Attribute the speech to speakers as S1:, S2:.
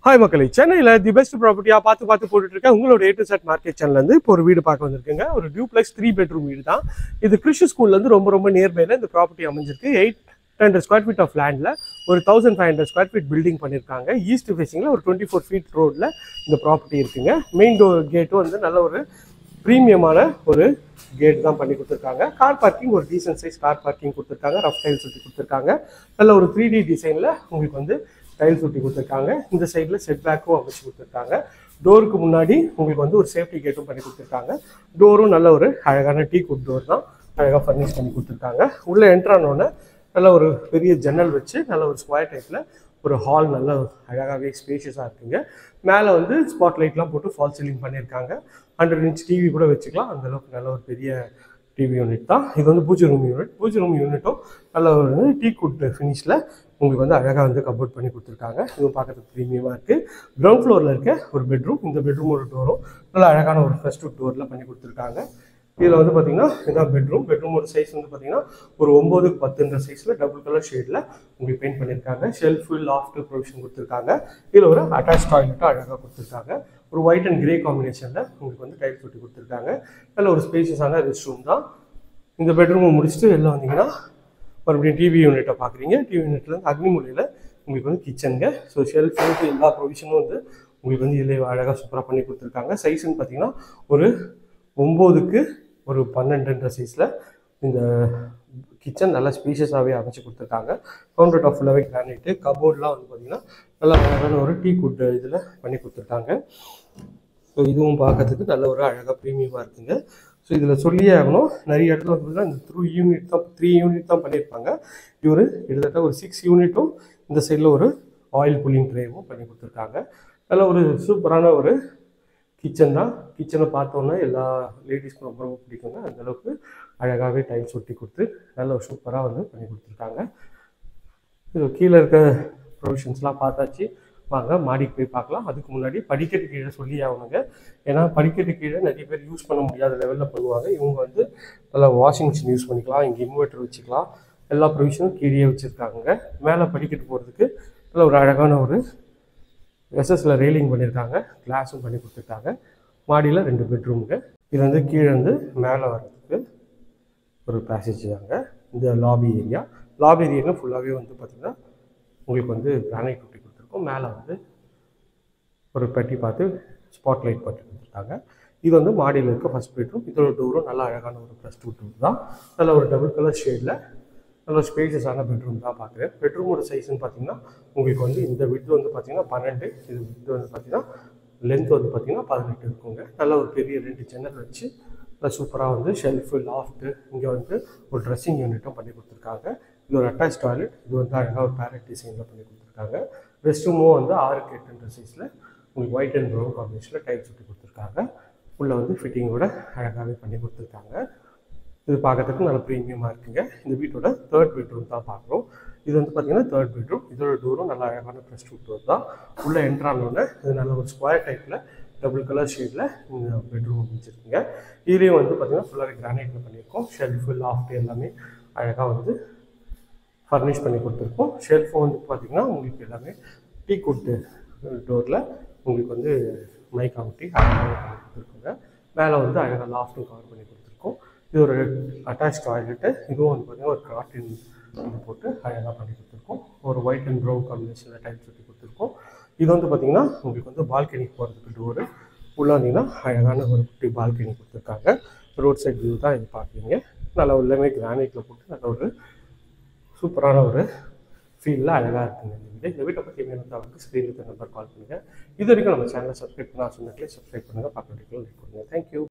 S1: Hi மக்களே, சென்னையில் the best ப்ராப்பர்ட்டியாக பார்த்து போட்டுட்டு இருக்கேன். உங்களோட A to Z மார்க்கெட் சேனல்லேருந்து இப்போ ஒரு வீடு பார்க்க வந்திருக்குங்க. ஒரு டியூப்ளெக்ஸ் 3 பெட்ரூம் வீடு தான் இது. கிறிஸ்டி ஸ்கூல்லேருந்து ரொம்ப நியர்பையில் இந்த ப்ராப்பர்ட்டி அமைஞ்சிருக்கு. 800 ஸ்கொயர் ஃபீட் ஆஃப் லேண்டில் ஒரு 1500 ஸ்கொயர் ஃபீட் பில்டிங் பண்ணியிருக்காங்க. ஈஸ்ட் ஃபேஸிங்கில் ஒரு 24 ஃபீட் ரோடில் இந்த ப்ராப்பர்ட்டி இருக்குங்க. மெயின் டோர் கேட்டும் வந்து நல்ல ஒரு ப்ரீமியமான ஒரு கேட் தான் பண்ணி கொடுத்துருக்காங்க. கார் பார்க்கிங் ஒரு டீசன்ட் சைஸ் கார் பார்க்கிங் கொடுத்துருக்காங்க. ரஃப் டைல்ஸ் சுற்றி கொடுத்துருக்காங்க. நல்ல ஒரு 3D டிசைனில் உங்களுக்கு வந்து டைல்ஸ் ஒட்டி கொடுத்துருக்காங்க. இந்த சைடில் செட் பேக்கும் அமைச்சு கொடுத்துருக்காங்க. டோருக்கு முன்னாடி உங்களுக்கு வந்து ஒரு சேஃப்டி கேட்டும் பண்ணி கொடுத்துருக்காங்க. டோரும் நல்ல ஒரு அழகான டீ குட் டோர் தான் அழகாக ஃபர்னிஷ் பண்ணி கொடுத்துருக்காங்க. உள்ளே என்ட்ரானோடனே நல்ல ஒரு பெரிய ஜன்னல் வச்சு நல்ல ஒரு ஸ்கொயர் டைப்பில் ஒரு ஹால் நல்ல அழகாகவே ஸ்பேஷியஸாக இருக்குங்க. மேலே வந்து ஸ்பாட் லைட்லாம் போட்டு ஃபால் சீலிங் பண்ணியிருக்காங்க. 100 இன்ச் டிவி கூட வச்சுக்கலாம். அந்தளவுக்கு நல்ல ஒரு பெரிய டிவி யூனிட் தான் இது. வந்து பூஜை ரூம் யூனிட்டும் நல்ல ஒரு டீ குட் ஃபினிஷில் உங்களுக்கு வந்து அழகாக வந்து கபோர்ட் பண்ணி கொடுத்துருக்காங்க. இதுவும் பார்க்கறதுக்கு ப்ரீமியமாக இருக்குது. கிரவுண்ட் ஃப்ளோரில் இருக்க ஒரு பெட்ரூம். இந்த பெட்ரூம் ஒரு டோரும் நல்ல அழகான ஒரு ஃபர்ஸ்ட் டோரில் பண்ணி கொடுத்துருக்காங்க. இதில் வந்து பார்த்தீங்கன்னா இதான் பெட்ரூமோட சைஸ் வந்து பார்த்தீங்கன்னா ஒரு 9க்கு 10 சைஸில் டபுள் கலர் ஷேடில் உங்களுக்கு பெயிண்ட் பண்ணியிருக்காங்க. ஷெல்ஃபு லாஃப்ட் ப்ரொவிஷன் கொடுத்துருக்காங்க. இதில் ஒரு அட்டாச் டாய்லெட்டும் அழகாக கொடுத்துருக்காங்க. ஒரு ஒயிட் அண்ட் கிரே காம்பினேஷனில் உங்களுக்கு வந்து டைல்ஸ் ஒட்டி கொடுத்துருக்காங்க. நல்ல ஒரு ஸ்பேஷியஸான ரெஸ்ட் ரூம் தான். இந்த பெட்ரூமை முடிச்சுட்டு வெளில வந்தீங்கன்னா மறுபடியும் டிவி யூனிட்டை பார்க்குறீங்க. டிவி யூனிட்லேருந்து அக்னிமூலையில் உங்களுக்கு வந்து கிச்சனுங்க. ஸோ ஷெல்ஃபு எல்லா ப்ரொவிஷனும் வந்து உங்களுக்கு வந்து இதில் அழகாக சூப்பராக பண்ணி கொடுத்துருக்காங்க. சைஸுன்னு பார்த்தீங்கன்னா ஒரு 9க்கு ஒரு 12 சைஸில் இந்த கிச்சன் நல்லா ஸ்பீஷியஸாகவே அமைச்சு கொடுத்துருக்காங்க. கவுண்டர் டாப் ஃபுல்லாகவே கிரானைட்டு. கபோர்ட்லாம் வந்து பார்த்திங்கன்னா நல்லா அழகான ஒரு டீ குட் இதில் பண்ணி கொடுத்துருக்காங்க. ஸோ இதுவும் பார்க்கறதுக்கு நல்ல ஒரு அழகாக ப்ரீமியமாக இருக்குங்க. ஸோ இதில் சொல்லியே ஆகணும், நிறைய இடத்துல வந்து பார்த்தீங்கன்னா இந்த 3 யூனிட் தான் பண்ணியிருப்பாங்க. இவர் கிட்டத்தட்ட ஒரு 6 யூனிட்டும் இந்த சைடில் ஒரு ஆயில் புல்லிங் ட்ரேவும் பண்ணி கொடுத்துருக்காங்க. நல்ல ஒரு சூப்பரான ஒரு கிச்சன் தான். கிச்சனை பார்த்தோன்னா எல்லா லேடிஸ்க்கும் ரொம்ப பிடிக்குங்க. அந்தளவுக்கு அழகாகவே டைல்ஸ் ஒட்டி கொடுத்து நல்ல ஒரு சூப்பராக வந்து பண்ணி கொடுத்துருக்காங்க. இது கீழே இருக்க ப்ரொவிஷன்ஸ்லாம் பார்த்தாச்சு. வாங்க மாடிக்கு போய் பார்க்கலாம். அதுக்கு முன்னாடி படிக்கட்டு கீழே சொல்லி ஆகணுங்க. ஏன்னா படிக்கட்டு கீழே நிறைய பேர் யூஸ் பண்ண முடியாத லெவலில் பண்ணுவாங்க. இவங்க வந்து நல்லா வாஷிங் மிஷின் யூஸ் பண்ணிக்கலாம். இங்கே இன்வெர்ட்டர் வச்சுக்கலாம். எல்லா ப்ரொவிஷனும் கீழே வச்சுருக்காங்க. மேலே படிக்கட்டு போகிறதுக்கு நல்ல ஒரு அழகான ஒரு எஸ்எஸ்ல ரெயிலிங் பண்ணியிருக்காங்க. கிளாஸும் பண்ணி கொடுத்துருக்காங்க. மாடியில் 2 பெட்ரூமுங்க. இது வந்து கீழே வந்து மேலே வர்றதுக்கு ஒரு பேசேஜ் தாங்க. இந்த லாபி ஏரியா ஃபுல்லாகவே வந்து பார்த்திங்கன்னா உங்களுக்கு வந்து கிரானைட் ஒட்டி கொடுத்துருக்கோம். மேலே வந்து ஒரு பெட்டி பார்த்து ஸ்பாட் லைட் போட்டு கொடுத்துருக்காங்க. இது வந்து மாடியில் இருக்க ஃபஸ்ட் பெட்ரூம். இதோட டோரும் நல்லா அழகான ஒரு +2 டோர் தான். நல்ல ஒரு டபுள் கலர் ஷேடில் நல்ல ஸ்பேஷியஸான பெட்ரூம் தான் பார்க்குறேன். பெட்ரூமோட சைஸ்ன்னு பார்த்தீங்கன்னா உங்களுக்கு வந்து இந்த விட்த் வந்து பார்த்தீங்கன்னா 12, இது விட்த் வந்து பார்த்தீங்கன்னா லென்த் வந்து பார்த்தீங்கன்னா 18 இருக்குங்க. நல்ல ஒரு பெரிய 2 ஜன்னல் வச்சு நல்லா சூப்பராக வந்து ஷெல்ஃபு லாஃப்ட்டு இங்கே வந்து ஒரு ட்ரெஸ்ஸிங் யூனிட்டும் பண்ணி கொடுத்துருக்காங்க. இது ஒரு அட்டாச் டாய்லெட். இது வந்து அழகாக ஒரு பேரட் டிசைனில் பண்ணி கொடுத்துருக்காங்க. ரெஸ்ட் ரூமும் வந்து 6க்கு 8 சைஸில் உங்களுக்கு ஒயிட் அண்ட் ப்ரௌன் காம்பினேஷனில் டைல்ஸ் ஒட்டி கொடுத்துருக்காங்க. உள்ளே வந்து ஃபிட்டிங்கோட அழகாகவே பண்ணி கொடுத்துருக்காங்க. இது பார்க்கறதுக்கு நல்ல ப்ரீமியமாக இருக்குங்க. இந்த வீட்டோட 3rd பெட்ரூம் தான் பார்க்குறோம். இது வந்து பார்த்திங்கன்னா 3rd பெட்ரூம். இதோட டோரும் நல்லா அழகான +2 டோர் தான். உள்ளே என்ட்ரானோடனே இது நல்ல ஒரு ஸ்கொயர் டைப்பில் டபுள் கலர் ஷேடில் இந்த பெட்ரூம் அமைச்சிருக்குங்க. இதுலேயும் வந்து பார்த்திங்கன்னா ஃபுல்லாகவே கிரானைட்டில் பண்ணியிருக்கோம். ஷெல்ஃபு லாஃப்ட் எல்லாமே அழகாக வந்து ஃபர்னிஷ் பண்ணி கொடுத்துருக்கோம். ஷெல்ஃபும் வந்து பார்த்திங்கன்னா உங்களுக்கு எல்லாமே டீ குட்டு டோரில் உங்களுக்கு வந்து மைக்கா ஒட்டி அழகாக பண்ணி கொடுத்துருக்கோங்க. மேலே வந்து அழகாக லாஃப்ட்டும் கவர் பண்ணி கொடுத்துருக்கோம். இது ஒரு அட்டாச் டாய்லெட்டு. இதுவும் வந்து பார்த்திங்கன்னா ஒரு கார்டன் போட்டு அழகாக பண்ணி கொடுத்துருக்கோம். ஒரு ஒயிட் அண்ட் ப்ரௌன் காம்பினேஷனில் டைல்ஸ் ஒட்டி கொடுத்துருக்கோம். இது வந்து பார்த்திங்கன்னா உங்களுக்கு வந்து பால்கனிக்கு போகிறதுக்கு டோரு. உள்ளே வந்தீங்கன்னா அழகான ஒரு குட்டி பால்கனி கொடுத்துருக்காங்க. ரோட் சைட் வியூ தான் இது பார்க்குறீங்க. நல்லா உள்ளமே கிரானைட்டில் போட்டு நல்ல ஒரு சூப்பரான ஒரு ஃபீலில் அழகாக இருக்குங்க இந்த வீடு. இந்த வீட்டை பற்றி வேணும் அவருக்கு ஸ்க்ரீனுக்கு நம்பர் கால் பண்ணுங்கள். இது வரைக்கும் நம்ம சேனலை சப்ஸ்கிரைப் பண்ண சொன்னீங்களே சப்ஸ்கிரைப் பண்ணுங்கள். பக்கத்துக்கு லைக் பண்ணுங்கள். தேங்க்யூ.